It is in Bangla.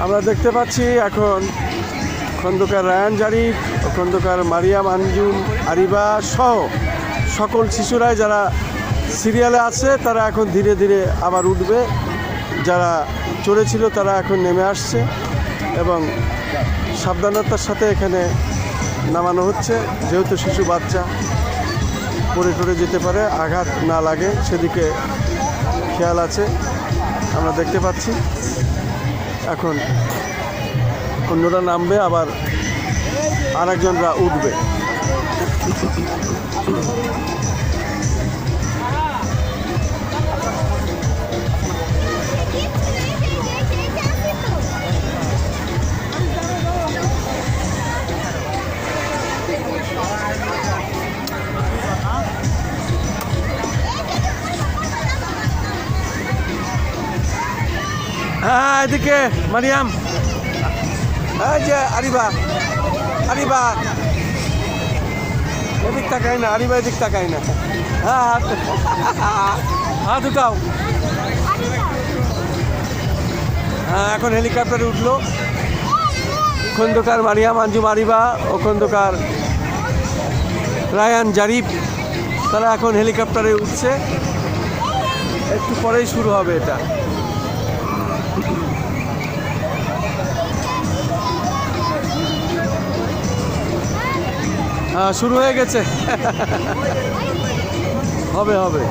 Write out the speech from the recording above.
আমরা দেখতে পাচ্ছি এখন খন্দকার রায়ান জারিফ ও খন্দকার মারিয়াম আঞ্জুম আরিবা সহ সকল শিশুরাই যারা সিরিয়ালে আছে তারা এখন ধীরে ধীরে আবার উঠবে। যারা চড়েছিল তারা এখন নেমে আসছে এবং সাবধানতার সাথে এখানে নামানো হচ্ছে, যেহেতু শিশু বাচ্চা পড়ে টরে যেতে পারে, আঘাত না লাগে সেদিকে খেয়াল আছে। আমরা দেখতে পাচ্ছি এখন অন্যরা নামবে, আবার আরেকজনরা উঠবে। হ্যাঁ, এদিকে মারিয়াম, এই যে আরিবা, আরিবা এদিক তাকাই না, আরিবা এদিক তাকাই না। হ্যাঁ হাত উঠাও। হ্যাঁ, এখন হেলিকপ্টারে উঠলো খন্দকার মারিয়াম আঞ্জুম আরিবা ও খন্দকার রায়ান জারিফ, তারা এখন হেলিকপ্টারে উঠছে। একটু পরেই শুরু হবে এটা। হ্যাঁ, শুরু হয়ে গেছে। হবে হবে।